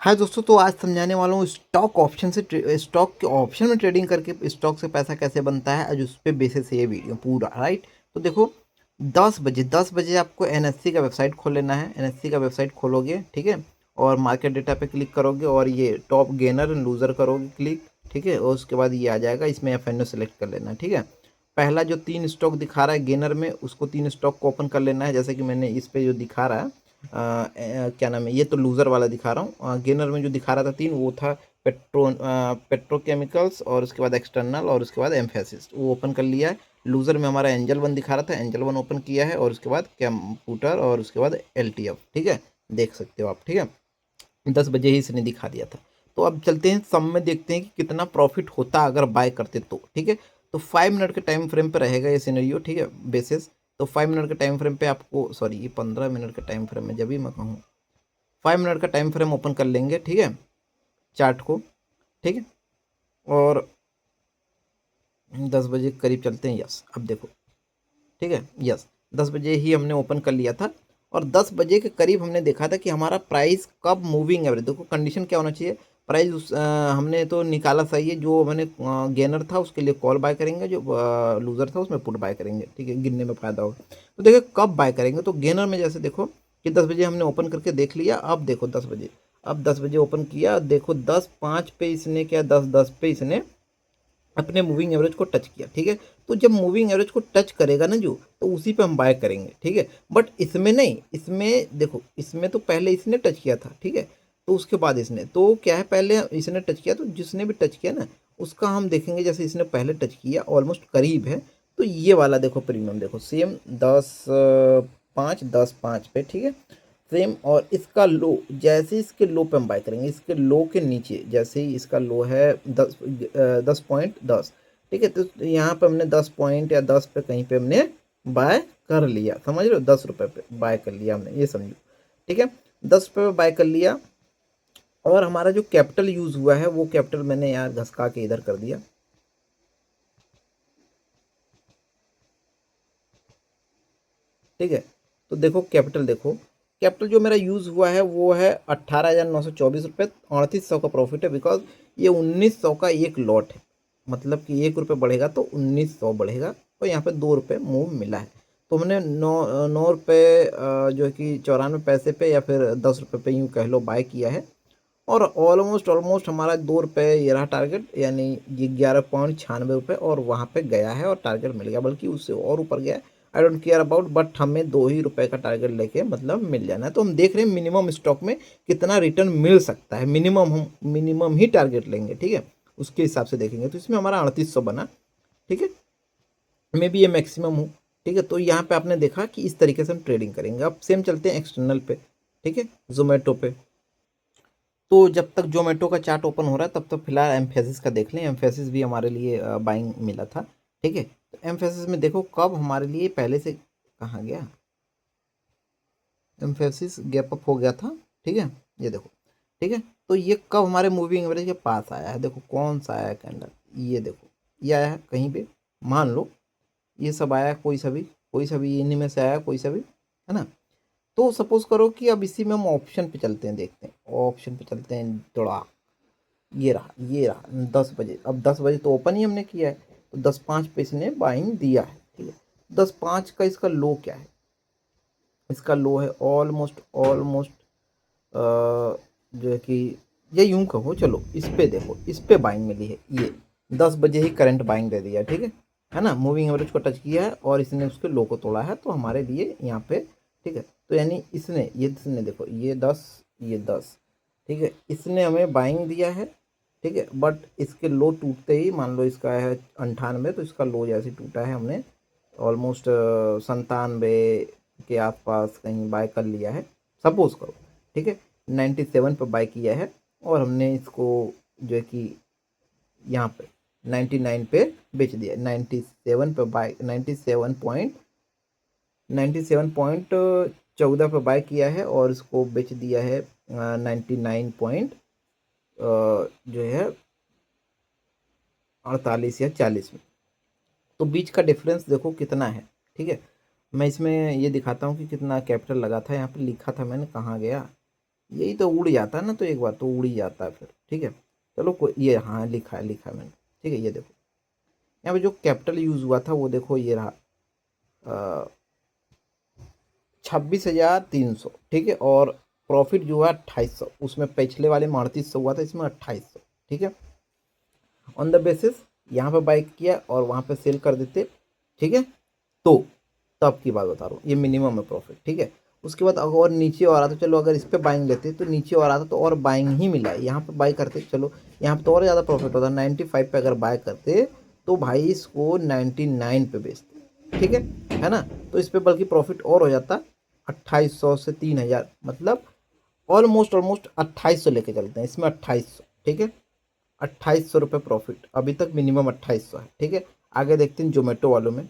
हाय दोस्तों, तो आज समझाने वाला हूँ स्टॉक ऑप्शन से स्टॉक के ऑप्शन में ट्रेडिंग करके स्टॉक से पैसा कैसे बनता है। आज उस पे बेसिस है ये वीडियो पूरा, राइट। तो देखो, 10 बजे आपको एनएससी का वेबसाइट खोल लेना है। एनएससी का वेबसाइट खोलोगे, ठीक है, और मार्केट डेटा पे क्लिक करोगे और ये टॉप गेनर एंड लूजर करोगे क्लिक, ठीक है, और उसके बाद ये आ जाएगा, इसमें एफएनओ सेलेक्ट कर लेना है, ठीक है। पहला जो 3 स्टॉक दिखा रहा है गेनर में, उसको 3 स्टॉक को ओपन कर लेना है। जैसे कि मैंने इस पे जो दिखा रहा है क्या नाम है, ये तो लूज़र वाला दिखा रहा हूँ। गेनर में जो दिखा रहा था 3, वो था पेट्रोकेमिकल्स, और उसके बाद एक्सटर्नल, और उसके बाद एम्फेसिस, वो ओपन कर लिया है। लूज़र में हमारा एंजल वन दिखा रहा था, एंजल वन ओपन किया है, और उसके बाद कंप्यूटर, और उसके बाद एलटीएफ, ठीक है, देख सकते हो आप, ठीक है। 10 बजे ही इसने दिखा दिया था। तो अब चलते हैं सब में, देखते हैं कि कितना प्रॉफिट होता अगर बाय करते तो, ठीक है। तो 5 मिनट के टाइम फ्रेम पे रहेगा ये सिनेरियो, ठीक है, बेसिस। तो 5 मिनट के टाइम फ्रेम पे आपको, सॉरी, ये 15 मिनट के टाइम फ्रेम में, जब भी मैं कहूँ 5 मिनट का टाइम फ्रेम ओपन कर लेंगे, ठीक है, चार्ट को, ठीक है। और 10 बजे के करीब चलते हैं, यस, अब देखो, ठीक है, यस, 10 बजे ही हमने ओपन कर लिया था। और 10 बजे के करीब हमने देखा था कि हमारा प्राइस कब मूविंग एवरेज, देखो कंडीशन क्या होना चाहिए, प्राइस हमने तो निकाला सही है, जो मैंने गेनर था उसके लिए कॉल बाय करेंगे, जो लूजर था उसमें पुट बाय करेंगे, ठीक है, गिनने में फायदा होगा। तो देखो कब बाय करेंगे, तो गेनर में जैसे देखो कि 10 बजे हमने ओपन करके देख लिया। अब देखो 10 बजे, अब 10 बजे ओपन किया, देखो 10:05 पे इसने क्या, 10:10 पे इसने अपने मूविंग एवरेज को टच किया, ठीक है। तो जब मूविंग एवरेज को टच करेगा ना जो, तो उसी पे हम बाय करेंगे, ठीक है। बट इसमें नहीं, इसमें देखो, इसमें तो पहले इसने टच किया था, ठीक है, तो उसके बाद इसने, तो क्या है, पहले इसने टच किया, तो जिसने भी टच किया ना उसका हम देखेंगे, जैसे इसने पहले टच किया ऑलमोस्ट करीब है, तो ये वाला देखो प्रीमियम, देखो सेम 10:05 पे, ठीक है, सेम। और इसका लो, जैसे इसके लो पे हम बाय करेंगे, इसके लो के नीचे जैसे ही इसका लो है 10.10, ठीक है, तो यहाँ पे हमने 10 पॉइंट या 10 पे कहीं पे हमने बाय कर लिया, समझ रहे हो, 10 रुपये पे बाय कर लिया हमने, ये समझो, ठीक है, 10 रुपये पे बाय कर लिया। और हमारा जो कैपिटल यूज हुआ है, वो कैपिटल मैंने यार घसका के इधर कर दिया, ठीक है। तो देखो कैपिटल, देखो कैपिटल जो मेरा यूज़ हुआ है वो है 18,924 रुपये, 3800 का प्रॉफिट है, बिकॉज ये 1900 का एक लॉट है, मतलब कि 1 रुपये बढ़ेगा तो 1900 बढ़ेगा, और यहाँ पे 2 रुपये मूव मिला है। तो हमने 9 रुपये जो है कि 94 पैसे पे, या फिर 10 रुपये पे यूँ कह लो, बाय किया है। और ऑलमोस्ट ऑलमोस्ट हमारा 2 रुपये ये रहा टारगेट, यानी ये 11.96 रुपये, और वहाँ पे गया है और टारगेट मिल गया, बल्कि उससे और ऊपर गया। I don't care about, but हमें 2 ही रुपये का टारगेट लेके मतलब मिल जाना है। तो हम देख रहे हैं मिनिमम स्टॉक में कितना रिटर्न मिल सकता है, मिनिमम हम मिनिमम ही टारगेट लेंगे, ठीक है, उसके हिसाब से देखेंगे। तो इसमें हमारा 3800 बना, ठीक है, मे बी ये मैक्सिमम हो, ठीक है। तो यहाँ पे आपने देखा कि इस तरीके से हम ट्रेडिंग करेंगे। अब सेम चलते हैं एक्सटर्नल पे, ठीक है, जोमेटो पे। तो जब तक जोमेटो का चार्ट ओपन हो रहा है तब तक फिलहाल एम्फेसिस का देख लें। एम्फेसिस भी हमारे लिए बाइंग मिला था, ठीक है। तो एम्फेसिस में देखो कब हमारे लिए पहले से, कहाँ गया एम्फेसिस, गैप अप हो गया था, ठीक है, ये देखो, ठीक है। तो ये कब हमारे मूविंग एवरेज के पास आया है, देखो कौन सा आया है कैंडल, ये देखो, ये आया है कहीं पे, मान लो ये सब आया है, कोई सा भी इन्हीं में से आया, कोई सा भी, है ना। तो सपोज करो कि अब इसी में हम ऑप्शन पे चलते हैं, देखते हैं ऑप्शन पे चलते हैं थोड़ा। ये रहा 10 बजे, अब 10 बजे तो ओपन ही हमने किया है, तो 10:05 पे इसने बाइंग दिया है, ठीक है। 10:05 का इसका लो क्या है, इसका लो है ऑलमोस्ट ऑलमोस्ट जो है कि, ये यूं कहो, चलो इस पे देखो, इस पे बाइंग मिली है, ये 10 बजे ही करंट बाइंग दे दिया, ठीक है ना, मूविंग एवरेज को टच किया है और इसने उसके लो को तोड़ा है, तो हमारे लिए यहाँ पे, ठीक है। तो यानी इसने देखो, ये 10, ठीक है, इसने हमें बाइंग दिया है, ठीक है, बट इसके लो टूटते ही, मान लो इसका है 98, तो इसका लो जैसे टूटा है, हमने ऑलमोस्ट 97 के आसपास कहीं बाय कर लिया है, सपोज करो, ठीक है, 97 पे बाय किया है, और हमने इसको जो है कि यहाँ पे 99 पे बेच दिया, 97 पे बाय, 97.14 पे बाय किया है, और इसको बेच दिया है 99 पॉइंट जो है 48 या 40 में। तो बीच का डिफरेंस देखो कितना है, ठीक है। मैं इसमें ये दिखाता हूँ कि कितना कैपिटल लगा था, यहाँ पे लिखा था मैंने, कहाँ गया, यही तो उड़ जाता है ना, तो एक बार तो उड़ ही जाता है फिर। ठीक है, चलो कोई, ये हाँ लिखा है मैंने। ठीक है, ये देखो यहाँ पे जो कैपिटल यूज हुआ था वो देखो ये रहा 26,300। ठीक है, और प्रॉफिट जो है 2800, उसमें पिछले वाले में 3800 हुआ था, इसमें 2800। ठीक है, ऑन द बेसिस यहाँ पे बाई किया और वहाँ पे सेल कर देते। ठीक है, तो तब की बात बता रहा हूँ, ये मिनिमम है प्रॉफिट। ठीक है, उसके बाद अगर और नीचे और आता, चलो अगर इस पे बाइंग लेते तो नीचे और आता तो और बाइंग ही मिला है, यहाँ पे बाई करते, चलो यहाँ पे तो और ज़्यादा प्रॉफिट होता, 95 पे अगर बाय करते तो भाई इसको 99 पे बेचते। ठीक है ना, तो इस पे बल्कि प्रॉफिट और हो जाता 2800 से 3000, मतलब ऑलमोस्ट ऑलमोस्ट 2800 लेके चलते हैं इसमें, 2800। ठीक है, 2800 रुपये प्रॉफिट अभी तक मिनिमम 2800 है। ठीक है, आगे देखते हैं जोमेटो वालों में।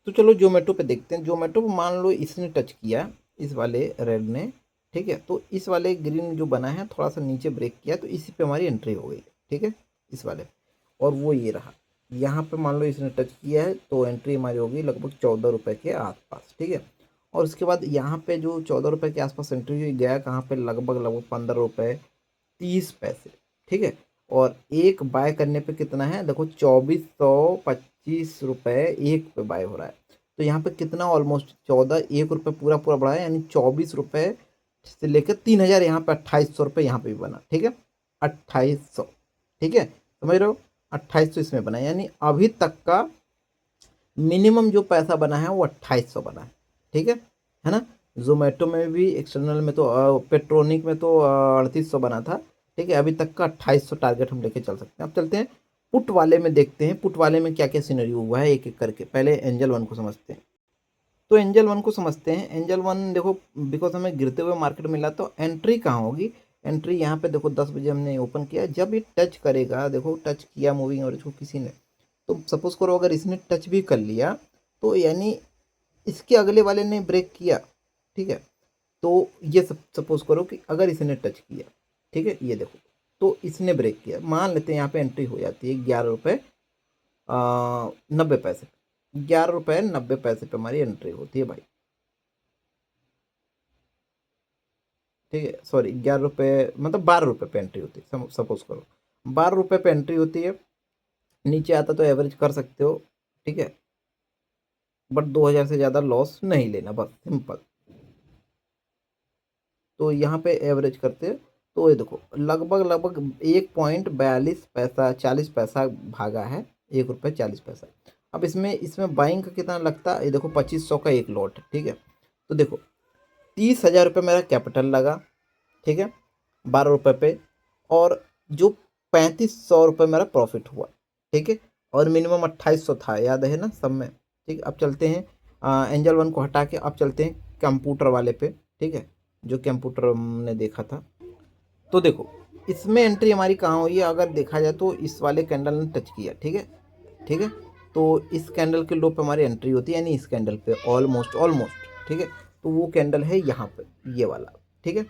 तो चलो जोमेटो पे देखते हैं। जोमेटो पे मान लो इसने टच किया, इस वाले रेड ने। ठीक है, तो इस वाले ग्रीन जो बना है थोड़ा सा नीचे ब्रेक किया तो इसी पे हमारी एंट्री हो गई। ठीक है, इस वाले, और वो ये रहा, यहाँ पे मान लो इसने टच किया है तो एंट्री हमारी होगी लगभग 14 रुपये के आसपास। ठीक है, और उसके बाद यहाँ पे जो 14 रुपये के आसपास एंट्री हुई, गया कहाँ पे, लगभग लगभग 15 रुपये 30 पैसे। ठीक है, और एक बाय करने पे कितना है देखो, 2425 रुपये एक पे बाय हो रहा है। तो यहाँ पे कितना, ऑलमोस्ट 1 रुपये पूरा पूरा बढ़ा है, यानी 24 रुपये से लेकर 3000, यहाँ पे 2800 रुपये यहाँ पे भी बना। ठीक है, 2800। ठीक है, समझ रहे हो, 2800 इसमें बना, यानी अभी तक का मिनिमम जो पैसा बना है वो 2800 बना है। ठीक है ना। जोमेटो में भी, एक्सटर्नल में तो पेट्रोनिक में तो 3800 बना था। ठीक है, अभी तक का 2800 टारगेट हम लेके चल सकते हैं। अब चलते हैं पुट वाले में, देखते हैं पुट वाले में क्या क्या सिनेरियो हुआ है एक एक करके। पहले एंजल वन को समझते हैं। तो एंजल वन को समझते हैं। एंजल वन देखो, बिकॉज हमें गिरते हुए मार्केट मिला तो एंट्री कहाँ होगी, एंट्री यहाँ पे देखो 10 बजे हमने ओपन किया, जब ये टच करेगा, देखो टच किया मूविंग और इसको किसी ने, तो सपोज करो अगर इसने टच भी कर लिया तो यानी इसके अगले वाले ने ब्रेक किया। ठीक है, तो ये सपोज करो कि अगर इसने टच किया, ठीक है, ये देखो, तो इसने ब्रेक किया, मान लेते हैं यहाँ पे एंट्री हो जाती है 11 रुपये 90 पैसे, 11 रुपये 90 पैसे पे हमारी एंट्री होती है भाई। ठीक है, सॉरी 11 रुपये मतलब 12 रुपये पे एंट्री होती है, सपोज करो 12 रुपये पे एंट्री होती है। नीचे आता तो एवरेज कर सकते हो। ठीक है, बट 2000 से ज़्यादा लॉस नहीं लेना, बस सिंपल। तो यहाँ पे एवरेज करते हैं तो ये देखो लगभग लगभग 1.42 पैसा 40 पैसा भागा है, 1 रुपये 40 पैसा। अब इसमें इसमें बाइंग का कितना लगता है, ये देखो 2500 का एक लॉट है। ठीक है, तो देखो 30,000 रुपये मेरा कैपिटल लगा। ठीक है, 12 रुपये पे, और जो 3500 रुपये मेरा प्रॉफिट हुआ। ठीक है, और मिनिमम 2800 था, याद है ना सब में। ठीक है, अब चलते हैं एंजल वन को हटा के, अब चलते हैं कंप्यूटर वाले पे। ठीक है, जो कंप्यूटर हमने देखा था, तो देखो इसमें एंट्री हमारी कहाँ हुई है, अगर देखा जाए तो इस वाले कैंडल ने टच किया। ठीक है, ठीक है, तो इस कैंडल के लो पे हमारी एंट्री होती है, यानी इस कैंडल पे ऑलमोस्ट ऑलमोस्ट। ठीक है, तो वो कैंडल है यहाँ पे, ये वाला। ठीक है,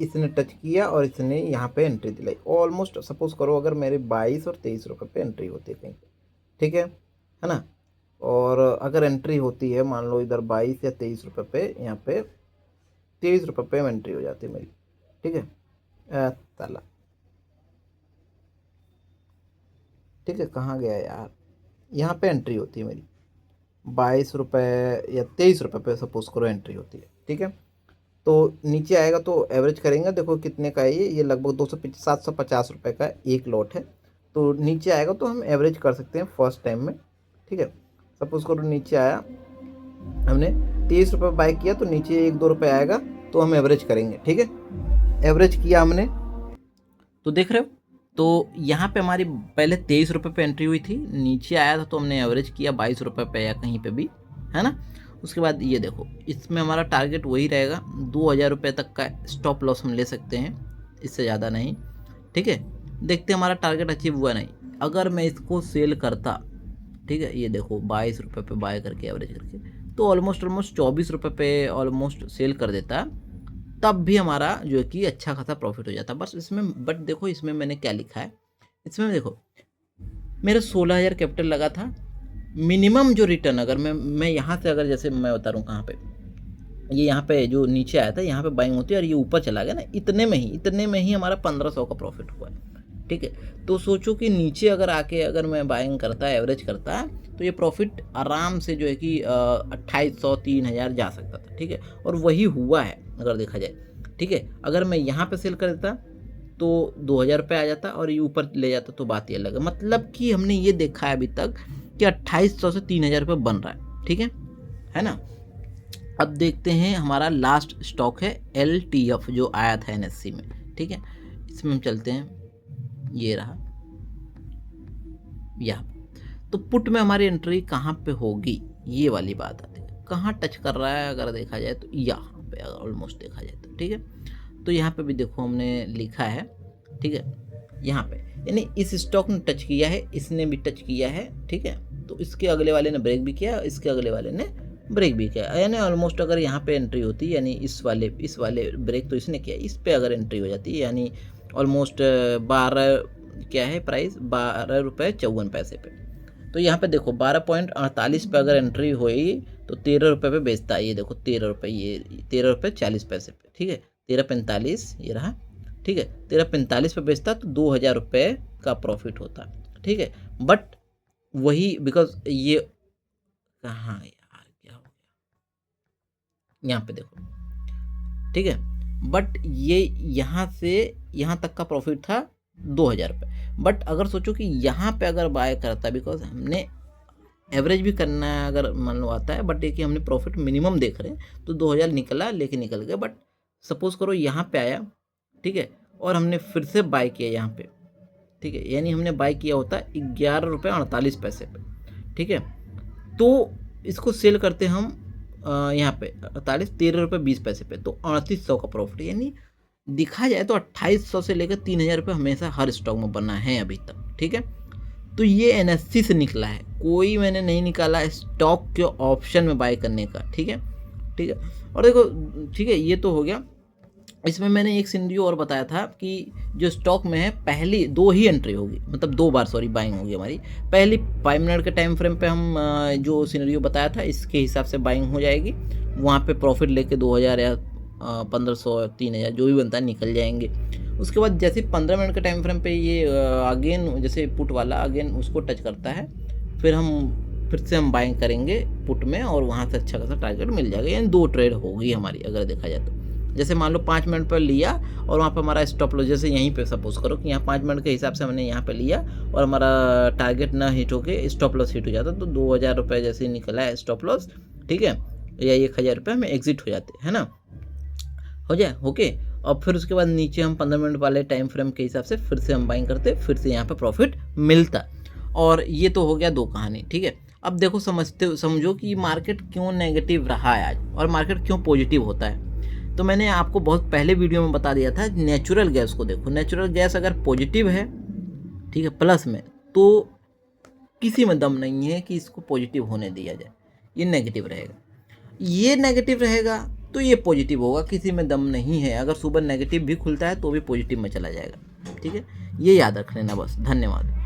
इसने टच किया और इसने यहाँ पे एंट्री दिलाई, ऑलमोस्ट सपोज करो अगर मेरे 22 और 23 रुपये पे एंट्री होती है कहीं पे। ठीक है ना, और अगर एंट्री होती है मान लो इधर 22 या 23 रुपये पे, यहाँ पे 23 रुपये पे एंट्री हो जाती है मेरी। ठीक है, ताला, ठीक है, कहाँ गया यार, यहाँ पे एंट्री होती है मेरी 22 रुपये या 23 रुपये पे सपोज करो एंट्री होती है। ठीक है, तो नीचे आएगा तो एवरेज करेंगे, देखो कितने का है ये लगभग 750 रुपये का एक लॉट है। तो नीचे आएगा तो हम एवरेज कर सकते हैं फर्स्ट टाइम में। ठीक है, सपोज करो नीचे आया, हमने 30 रुपये बाय किया तो नीचे 1-2 रुपये आएगा तो हम एवरेज करेंगे। ठीक है, एवरेज किया हमने, तो देख रहे हो, तो यहाँ पे हमारी पहले 23 रुपये पे एंट्री हुई थी, नीचे आया था तो हमने एवरेज किया 22 रुपये पे या कहीं पे भी, है ना। उसके बाद ये देखो इसमें हमारा टारगेट वही रहेगा, 2000 रुपये तक का स्टॉप लॉस हम ले सकते हैं, इससे ज़्यादा नहीं। ठीक है, देखते हमारा टारगेट अचीव हुआ नहीं, अगर मैं इसको सेल करता, ठीक है, ये देखो 22 रुपये पे बाय करके एवरेज करके, तो ऑलमोस्ट ऑलमोस्ट 24 रुपये पे ऑलमोस्ट सेल कर देता, तब भी हमारा जो है कि अच्छा खासा प्रॉफिट हो जाता। बस इसमें बट देखो इसमें मैंने क्या लिखा है, इसमें देखो मेरा 16,000 कैपिटल लगा था। मिनिमम जो रिटर्न अगर मैं यहाँ से अगर जैसे मैं बता रहा हूँ कहाँ पे, ये यहाँ पे जो नीचे आया था यहाँ पे बाइंग होती है और ये ऊपर चला गया ना, इतने में ही हमारा 1500 का प्रॉफिट हुआ है। ठीक है, तो सोचो कि नीचे अगर आके अगर मैं बाइंग करता है, एवरेज करता है, तो ये प्रॉफिट आराम से जो है कि 2800 3000 जा सकता था। ठीक है, और वही हुआ है अगर देखा जाए। ठीक है, अगर मैं यहाँ पे सेल कर देता तो 2000 रुपये आ जाता और ये ऊपर ले जाता तो बात ही अलग है। मतलब कि हमने ये देखा है अभी तक कि 2800 से 3000 रुपये बन रहा है। ठीक है ना। अब देखते हैं, हमारा लास्ट स्टॉक है LTF जो आया था NSE में। ठीक है, इसमें हम चलते हैं, ये रहा यहाँ। तो पुट में हमारी एंट्री कहाँ पे होगी, ये वाली बात आती है। कहाँ टच कर रहा है अगर देखा जाए तो यहाँ पे, अगर ऑलमोस्ट देखा जाए तो। ठीक है, तो यहाँ पे भी देखो हमने लिखा है। ठीक है, यहाँ पे यानी इस स्टॉक ने टच किया है, इसने भी टच किया है। ठीक है, तो इसके अगले वाले ने ब्रेक भी किया, इसके अगले वाले ने ब्रेक भी किया, यानी ऑलमोस्ट अगर यहाँ पे एंट्री होती, यानी इस वाले ब्रेक तो इसने किया, इस पे अगर एंट्री हो जाती है, यानी ऑलमोस्ट 12 क्या है प्राइस, 12 रुपये 54 पैसे पे। तो यहाँ पे देखो 12.48 पे अगर एंट्री हुई तो 13 रुपये पे बेचता है। ये देखो 13 रुपये, ये 13 रुपये 40 पैसे पे। ठीक है, 13.45 ये रहा। ठीक है, 13.45 पे बेचता तो 2000 रुपये का प्रॉफिट होता। ठीक है, बट वही बिकॉज ये कहाँ यार क्या हो गया, यहाँ पे देखो। ठीक है, बट ये यहाँ से यहाँ तक का प्रॉफिट था 2000 रुपये। बट अगर सोचो कि यहाँ पे अगर बाय करता, बिकॉज हमने एवरेज भी करना है अगर मान लो आता है, बट ये कि हमने प्रॉफिट मिनिमम देख रहे हैं तो 2000 निकला, लेके निकल गया। बट सपोज करो यहाँ पे आया, ठीक है, और हमने फिर से बाय किया यहाँ पे। ठीक है, यानी हमने बाय किया होता 11 रुपये 48 पैसे पे। ठीक है, तो इसको सेल करते हम यहाँ पे 13 रुपये 20 पैसे पे, तो 3800 का प्रॉफिट। यानी दिखा जाए तो 2800 से लेकर 3000 रुपये हमेशा हर स्टॉक में बना है अभी तक। ठीक है, तो ये NSE से निकला है, कोई मैंने नहीं निकाला स्टॉक के ऑप्शन में बाय करने का। ठीक है, ठीक है, और देखो ठीक है, ये तो हो गया। इसमें मैंने एक सिनेरियो और बताया था कि जो स्टॉक में है पहली 2 ही एंट्री होगी, मतलब 2 बार सॉरी बाइंग होगी हमारी। पहली 5 मिनट के टाइम फ्रेम पे हम जो सिनेरियो बताया था इसके हिसाब से बाइंग हो जाएगी, वहाँ पे प्रॉफिट लेके 2000 या 1500 3000 जो भी बनता है निकल जाएंगे। उसके बाद जैसे 15 मिनट के टाइम फ्रेम पे ये अगेन जैसे पुट वाला अगेन उसको टच करता है, फिर से हम बाइंग करेंगे पुट में और वहाँ से अच्छा खासा टारगेट मिल जाएगा। यानी 2 ट्रेड होगी हमारी अगर देखा जाए तो। जैसे मान लो 5 मिनट पर लिया और वहाँ पर हमारा स्टॉप लॉस, जैसे यहीं पे सपोज करो कि यहाँ 5 मिनट के हिसाब से हमने यहाँ पे लिया और हमारा टारगेट ना हिट होके स्टॉप लॉस हिट हो जाता, तो 2000 रुपये जैसे निकला है स्टॉप लॉस। ठीक है, या 1000 रुपये हमें एग्जिट हो जाते है ना, हो जाए ओके। और फिर उसके बाद नीचे हम 15 मिनट वाले टाइम फ्रेम के हिसाब से फिर से हम बाइंग करते, फिर से यहाँ पे प्रॉफिट मिलता। और ये तो हो गया 2 कहानी। ठीक है, अब देखो समझो कि मार्केट क्यों नेगेटिव रहा है आज और मार्केट क्यों पॉजिटिव होता है। तो मैंने आपको बहुत पहले वीडियो में बता दिया था, नेचुरल गैस को देखो, नेचुरल गैस अगर पॉजिटिव है, ठीक है, प्लस में, तो किसी में दम नहीं है कि इसको पॉजिटिव होने दिया जाए, ये नेगेटिव रहेगा। ये नेगेटिव रहेगा तो ये पॉजिटिव होगा, किसी में दम नहीं है। अगर सुबह नेगेटिव भी खुलता है तो भी पॉजिटिव में चला जाएगा। ठीक है, ये याद रख लेना बस। धन्यवाद।